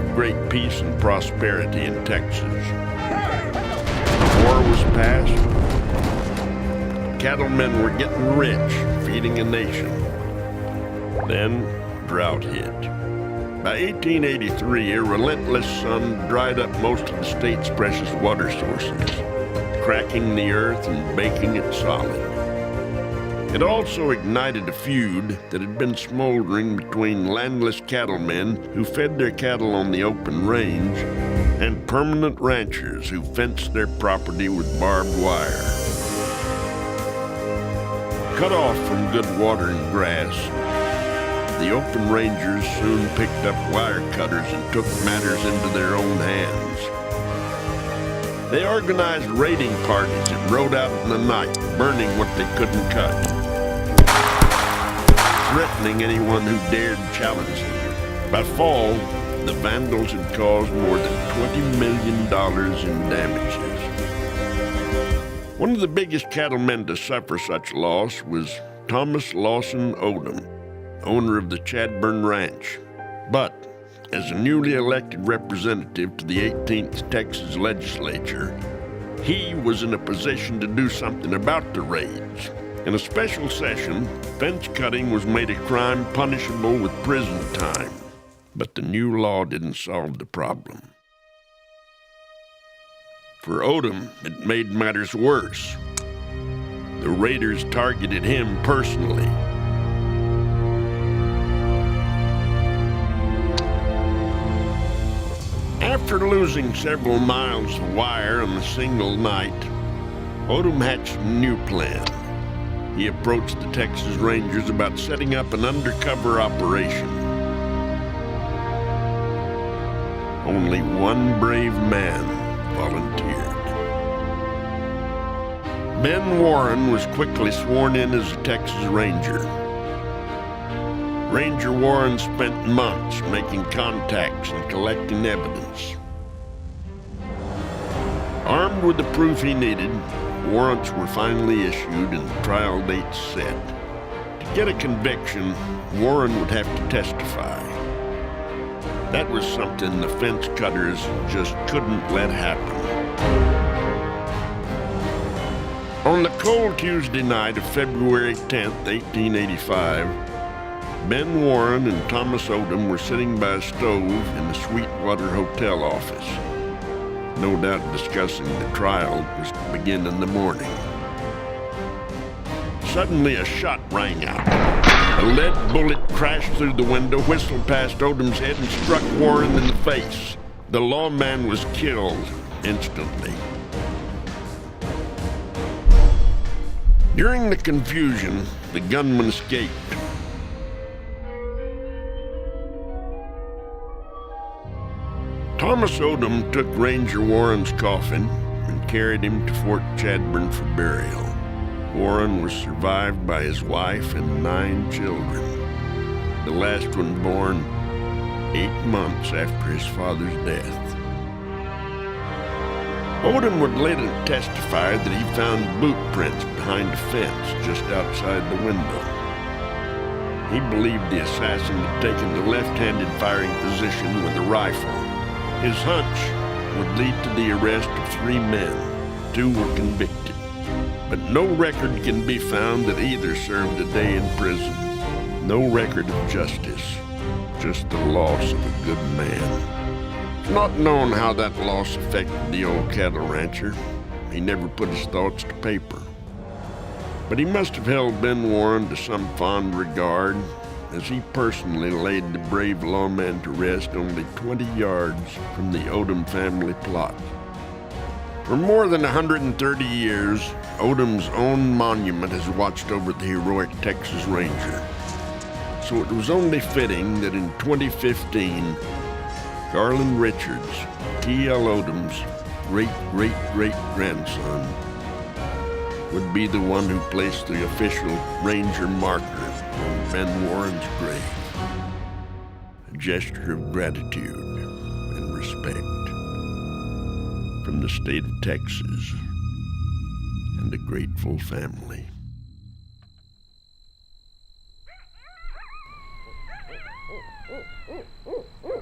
of great peace and prosperity in Texas. The war was passed. Cattlemen were getting rich, feeding a nation. Then, drought hit. By 1883, a relentless sun dried up most of the state's precious water sources, cracking the earth and baking it solid. It also ignited a feud that had been smoldering between landless cattlemen who fed their cattle on the open range and permanent ranchers who fenced their property with barbed wire. Cut off from good water and grass, the open rangers soon picked up wire cutters and took matters into their own hands. They organized raiding parties and rode out in the night, burning what they couldn't cut, threatening anyone who dared challenge them. By fall, the Vandals had caused more than $20 million in damages. One of the biggest cattlemen to suffer such loss was Thomas Lawson Odom, owner of the Chadbourn Ranch. But as a newly elected representative to the 18th Texas legislature, he was in a position to do something about the raids. In a special session, fence cutting was made a crime punishable with prison time. But the new law didn't solve the problem. For Odom, it made matters worse. The raiders targeted him personally. After losing several miles of wire on a single night, Odom hatched a new plan. He approached the Texas Rangers about setting up an undercover operation. Only one brave man volunteered. Ben Warren was quickly sworn in as a Texas Ranger. Ranger Warren spent months making contacts and collecting evidence. Armed with the proof he needed, warrants were finally issued and the trial dates set. To get a conviction, Warren would have to testify. That was something the fence cutters just couldn't let happen. On the cold Tuesday night of February 10th, 1885, Ben Warren and Thomas Odom were sitting by a stove in the Sweetwater Hotel office, no doubt discussing the trial that was to begin in the morning. Suddenly a shot rang out. A lead bullet crashed through the window, whistled past Odom's head, and struck Warren in the face. The lawman was killed instantly. During the confusion, the gunman escaped. Thomas Odom took Ranger Warren's coffin and carried him to Fort Chadbourn for burial. Warren was survived by his wife and 9 children, the last one born 8 months after his father's death. Odom would later testify that he found boot prints behind a fence just outside the window. He believed the assassin had taken the left-handed firing position with a rifle. His hunch would lead to the arrest of 3 men. 2 were convicted. But no record can be found that either served a day in prison. No record of justice, just the loss of a good man. It's not known how that loss affected the old cattle rancher. He never put his thoughts to paper. But he must have held Ben Warren to some fond regard, as he personally laid the brave lawman to rest only 20 yards from the Odom family plot. For more than 130 years, Odom's own monument has watched over the heroic Texas Ranger. So it was only fitting that in 2015, Garland Richards, T.L. Odom's great-great-great-grandson, would be the one who placed the official Ranger marker on Ben Warren's grave. A gesture of gratitude and respect from the state of Texas and a grateful family. Thank you.